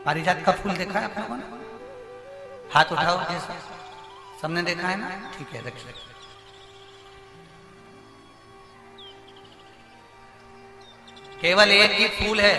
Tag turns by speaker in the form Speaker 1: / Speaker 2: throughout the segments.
Speaker 1: पारिजात का फूल देखा है आप लोगों ने? हाथ उठाओ जैसा, सबने देखा है ना? ठीक है, रखिए। केवल एक ही फूल है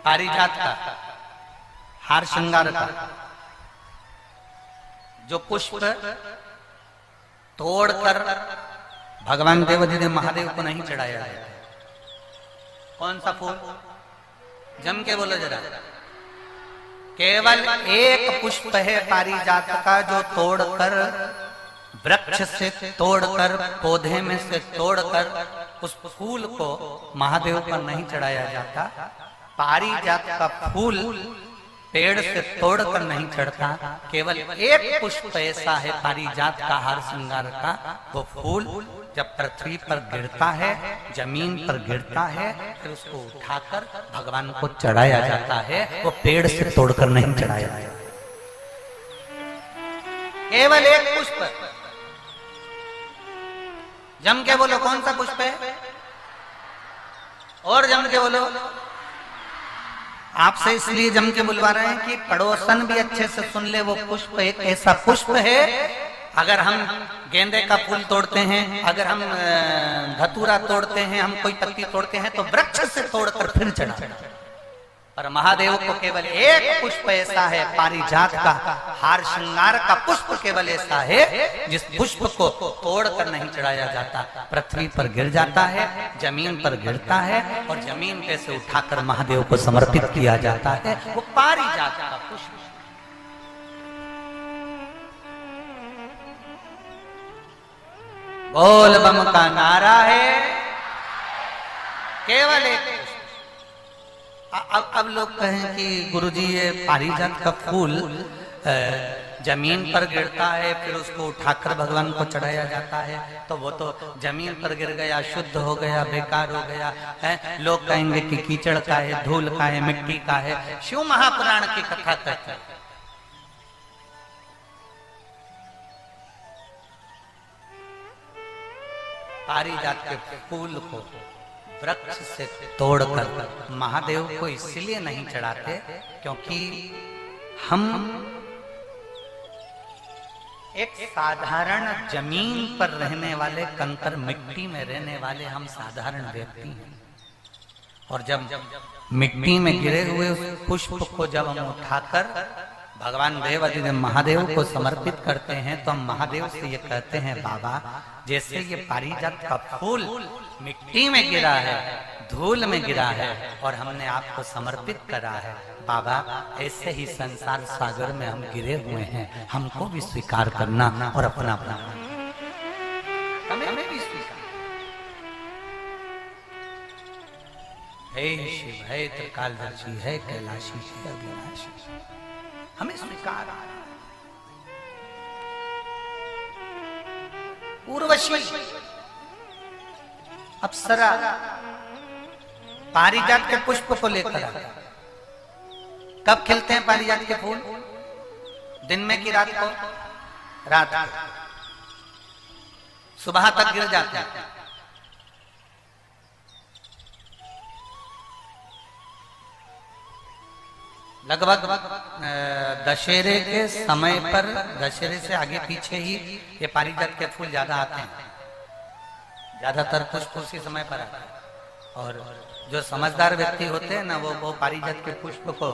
Speaker 1: पारिजात का, हार श्रृंगार का, जो पुष्प तोड़कर भगवान देवाधिदेव महादेव को नहीं चढ़ाया है। कौन सा फूल? जम के बोलो जरा। केवल एक पुष्प है पारिजात का जो तोड़कर, वृक्ष से तोड़कर, पौधे में से तोड़कर उस फूल को महादेव पर नहीं चढ़ाया जाता। पारिजात का फूल पेड़ से तोड़कर नहीं चढ़ता। केवल एक पुष्प ऐसा है पारिजात का, हार श्रृंगार का, वो फूल जब पृथ्वी पर गिरता है, जमीन पर गिरता है, फिर उसको उठाकर भगवान को चढ़ाया जाता है। वो पेड़ से तोड़कर नहीं चढ़ाया जाता। केवल एक पुष्प। जम के बोलो कौन सा पुष्प है? और जम के बोलो। आपसे इसलिए जम के बुलवा रहे हैं कि पड़ोसन भी अच्छे से सुन ले। वो पुष्प एक ऐसा पुष्प है, अगर हम गेंदे का फूल तोड़ते हैं, अगर हम धतूरा तोड़ते हैं, हम कोई पत्ती तोड़ते हैं तो वृक्ष से तोड़कर फिर चढ़ाते हैं। पर महादेव को केवल एक पुष्प ऐसा है, पारिजात का हार श्रृंगार का पुष्प केवल ऐसा है जिस पुष्प को तोड़कर नहीं चढ़ाया जाता। पृथ्वी पर गिर जाता है, जमीन पर गिरता है और जमीन पे से उठाकर महादेव को समर्पित किया जाता है। वो पारिजात का पुष्प। बोल बम का नारा है, केवल एक। अब लोग कहें कि गुरुजी ये पारिजात का फूल जमीन पर गिरता है, फिर उसको उठाकर भगवान को चढ़ाया जाता है, तो वो तो जमीन पर गिर गया, शुद्ध हो गया, बेकार हो गया है। लोग कहेंगे कि कीचड़ का है, धूल का है, मिट्टी का है। शिव महापुराण की कथा कहते हैं पारिजात के फूल को वृक्ष से तोड़कर महादेव को इसलिए नहीं चढ़ाते क्योंकि हम एक साधारण जमीन पर रहने वाले, कंकर मिट्टी में रहने वाले हम साधारण व्यक्ति हैं। और जब मिट्टी में गिरे हुए उस पुष्प को जब हम उठाकर भगवान देवाधिदेव महादेव को समर्पित करते हैं तो हम महादेव से ये कहते हैं, बाबा जैसे ये पारिजात का फूल मिट्टी में गिरा है, धूल में गिरा है और हमने आपको समर्पित करा है, बाबा ऐसे ही संसार सागर में हम गिरे हुए हैं, हमको भी स्वीकार करना और अपना अपना हमें भी स्वीकार। हे शिव, हे त्रिकालदर्शी, है कैलाशी, है अविनाशी, हमें स्वीकार। उर्वशी अप्सरा पारिजात के पुष्प को लेकर आते। कब खिलते हैं पारिजात के फूल? दिन में की रात को? रात को। सुबह तक गिर जाते हैं। लगभग दशहरे के समय पर, दशहरे से आगे पीछे ही ये पारिजात के फूल ज्यादा आते हैं। ज्यादातर पुष्प उसी समय पर आते हैं। और जो समझदार व्यक्ति होते हैं ना, वो पारिजात के पुष्प को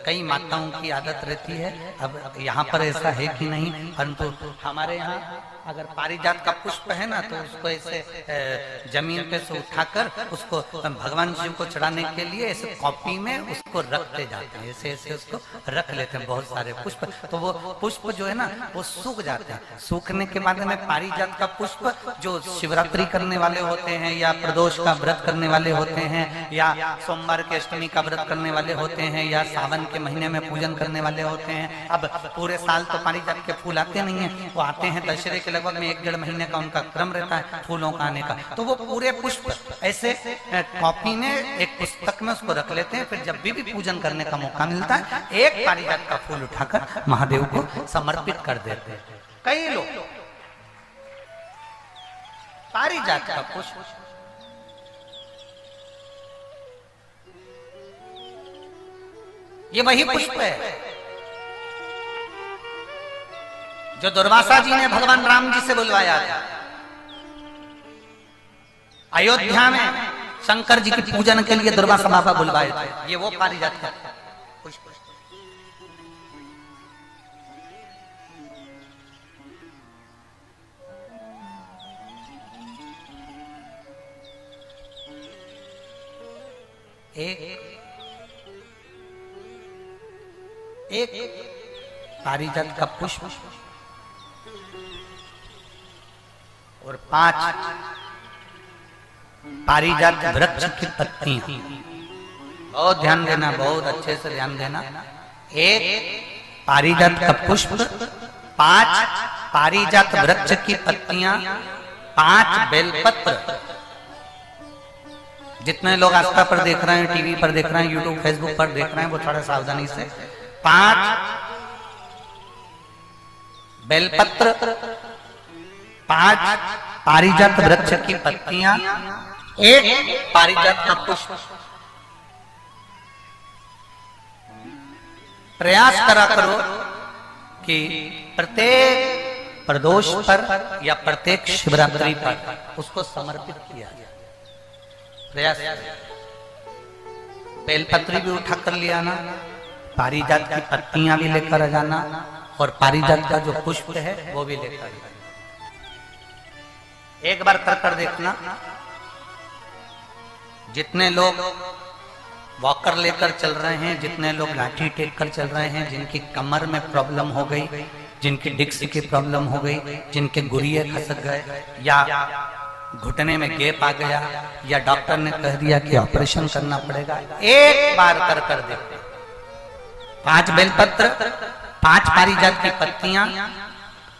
Speaker 1: कई माताओं की आदत रहती है। अब यहाँ पर ऐसा है कि नहीं, परंतु हमारे यहाँ अगर पारिजात का पुष्प है ना तो उसको ऐसे जमीन पे से उठाकर उसको भगवान शिव को चढ़ाने के लिए ऐसे कॉपी में उसको रखते जाते हैं, ऐसे ऐसे उसको रख लेते हैं बहुत सारे पुष्प। तो वो पुष्प जो है ना वो सूख जाते हैं। सूखने के बाद में पारिजात का पुष्प जो शिवरात्रि करने वाले होते हैं या प्रदोष का व्रत करने वाले होते हैं या सोमवार के अष्टमी का व्रत करने वाले होते हैं या सावन के महीने में पूजन करने वाले होते हैं। अब पूरे साल तो पारिजात के फूल आते नहीं है, वो आते हैं दशहरे के लगभग में 1-1.5 महीने का उनका क्रम रहता है फूलों का आने का। तो वो पूरे पुष्प ऐसे कॉपी में एक पुस्तक में उसको रख लेते हैं। फिर जब भी पूजन करने का मौका मिलता है एक पारिजात का फूल उठाकर महादेव को समर्पित कर देते हैं। कई लोग पारिजात का पुष्प ये वही पुष्प है जो दुर्वासा जी ने भगवान राम जी से बुलवाया था। अयोध्या में शंकर जी की पूजन के लिए दुर्वासा बाबा बुलवाए थे। ये वो पारिजात का पुष्प। एक पारिजात का पुष्प और 5 पारिजात वृक्ष की पत्तियां। बहुत ध्यान देना, बहुत अच्छे से ध्यान देना। एक पारिजात का पुष्प, 5 पारिजात वृक्ष की पत्तियां, 5 बेलपत्र। जितने लोग आस्था पर देख रहे हैं, टीवी पर देख रहे हैं, यूट्यूब फेसबुक पर देख रहे हैं, वो थोड़ा सावधानी से। 5 बेलपत्र, 5 पारिजात वृक्ष की पत्तियां, 1 पारिजात का पुष्प। प्रयास करा करो कि प्रत्येक प्रदोष पर या प्रत्येक शिवरात्रि पर उसको समर्पित किया जाए। प्रयास। बेलपत्री भी उठा कर ले आना, पारिजात की पत्तियां भी लेकर आ जाना, और पारिजात का जो पुष्प है वो भी लेकर आना। एक बार कर देखना। जितने लोग वॉकर लेकर चल रहे हैं, जितने लोग लाठी टेक कर चल रहे हैं, जिनकी कमर में प्रॉब्लम हो गई, जिनकी डिस्क की प्रॉब्लम हो गई, जिनके गुरिये खसक गए, या घुटने में गैप आ गया, या डॉक्टर ने कह दिया कि ऑपरेशन करना पड़ेगा, एक बार कर देखते। 5 बेलपत्र, 5 पारिजात की पत्तियां,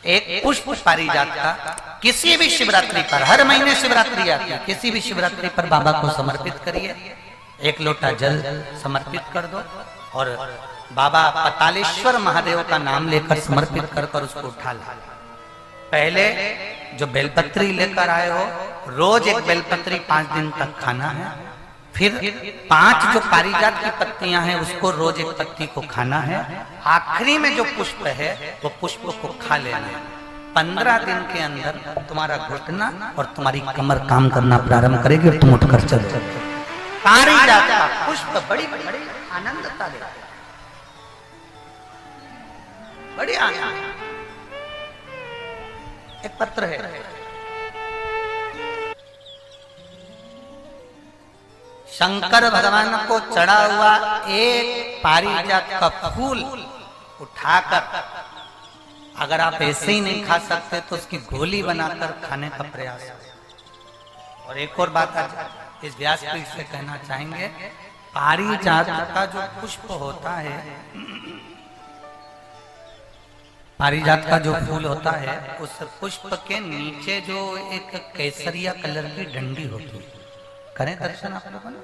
Speaker 1: 1 पुष्प पारिजात का, किसी भी शिवरात्रि पर, हर महीने शिवरात्रि आती है, किसी भी शिवरात्रि पर बाबा को समर्पित करिए। 1 लोटा जल समर्पित कर दो और बाबा पतालेश्वर महादेव का नाम लेकर समर्पित कर उसको उठा लो। पहले जो बेलपत्री लेकर आए हो, रोज 1 बेलपत्री 5 दिन तक खाना है। फिर 5 जो पारिजात की पत्तियां हैं उसको रोज 1 पत्ती को खाना है। आखिरी में जो पुष्प है वो पुष्प को खा लेना है। 15 दिन के अंदर तुम्हारा घुटना और तुम्हारी कमर काम करना प्रारंभ करेगी और तुम उठकर चलो। पारिजात का पुष्प बड़ी आनंदता देता है, बड़ी आनंद। एक पत्र है, शंकर भगवान को चढ़ा हुआ एक पारिजात का फूल उठाकर, अगर आप ऐसे ही नहीं खा सकते तो उसकी गोली बनाकर खाने का प्रयास करें। और एक और बात आज इस व्यासपीठ से कहना चाहेंगे, पारिजात का जो पुष्प होता है, पारिजात का जो फूल होता है, उस पुष्प के नीचे जो एक केसरिया कलर की डंडी होती है, करें दर्शन आप लोगों ने?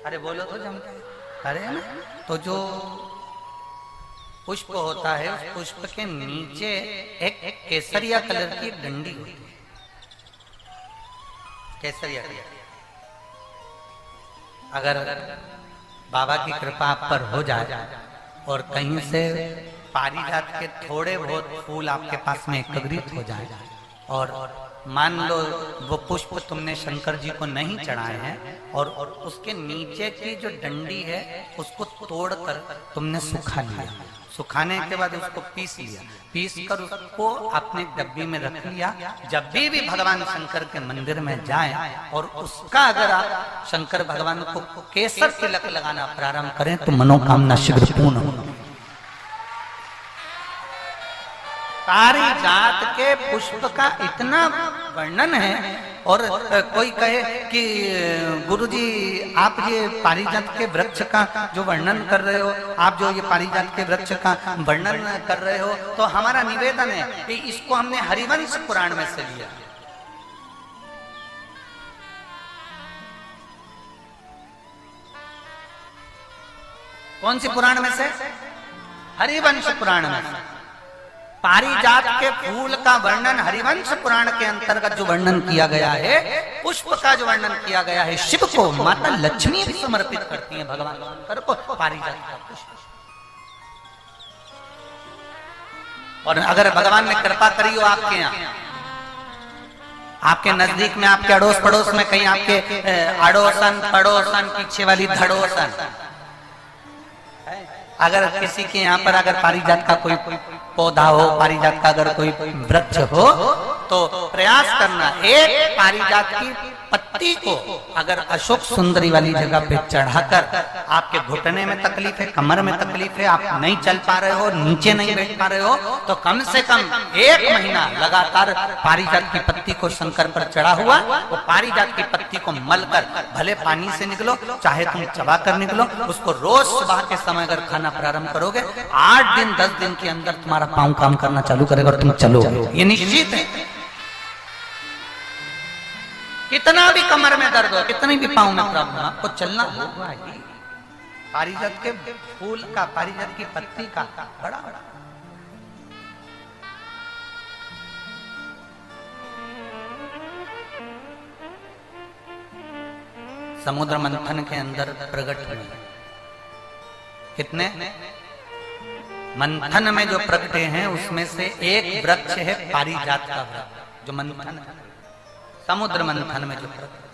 Speaker 1: अरे बोलो तो जमता है, करें ना? तो जो पुष्प होता है, उस पुष्प के नीचे एक केसरिया कलर की डंडी होती है, केसरिया कलर। अगर बाबा की कृपा आप पर हो जाए और कहीं से पारिजात के थोड़े बहुत फूल आपके पास में एकत्रित हो जाए, और मान लो वो पुष्प तुमने शंकर जी को नहीं चढ़ाए हैं, और उसके नीचे की जो डंडी है उसको तोड़कर तुमने सुखा लिया, सुखाने के बाद उसको पीस लिया, पीस कर उसको अपने डब्बी में रख लिया। जब भी भगवान शंकर के मंदिर में जाएं और उसका अगर आप शंकर भगवान को केसर तिलक लगाना प्रारंभ करें तो मनोकामना शीघ्र पूर्ण हो। पारिजात के पुष्प का इतना वर्णन है, और कोई कहे कि गुरुजी आप ये पारिजात के वृक्ष का जो वर्णन कर रहे हो, आप जो ये पारिजात के वृक्ष का वर्णन कर रहे हो, तो हमारा निवेदन है कि इसको हमने हरिवंश पुराण में से लिया। कौन सी पुराण में से? हरिवंश पुराण में से। पारिजात के फूल का वर्णन हरिवंश पुराण के अंतर्गत जो वर्णन किया गया है पुष्प का जो वर्णन किया गया है शिव को माता लक्ष्मी भी समर्पित करती हैं भगवान शंकर को पारिजात का पुष्प। और अगर भगवान ने कृपा करी हो आपके यहाँ, आपके नजदीक में, आपके अड़ोस पड़ोस में कहीं आपके अड़ोसन पड़ोसन पीछे वाली धड़ोसन, अगर किसी के यहाँ पर अगर पारिजात का कोई पौधा हो, पारिजात का अगर कोई वृक्ष हो, तो प्रयास करना एक पारिजात की पत्ती को अगर अशोक सुंदरी वाली जगह पे चढ़ाकर, आपके घुटने में तकलीफ है, कमर में तकलीफ है, आप नहीं चल पा रहे हो, नीचे नहीं बैठ पा रहे हो, तो कम से कम 1 महीना लगातार पारिजात की पत्ती को शंकर पर चढ़ा हुआ, वो पारिजात की पत्ती को मलकर भले पानी से निकलो, चाहे तुम चबा कर निकलो, उसको रोज सुबह के समय अगर खाना प्रारंभ करोगे, 8 दिन 10 दिन के अंदर तुम्हारा पांव काम करना चालू करेगा और तुम चलोगे, ये निश्चित है। कितना भी कमर में दर्द हो, कितनी भी पांव में प्रॉब्लम, आपको चलना होगा ही। पारिजात के फूल का, पारिजात की पत्ती का बड़ा बड़ा समुद्र मंथन के अंदर प्रकट हुए। कितने मंथन में जो प्रकटे हैं उसमें से एक वृक्ष है पारिजात का वृक्ष, जो मंथन समुद्र मंथन में जो प्रकट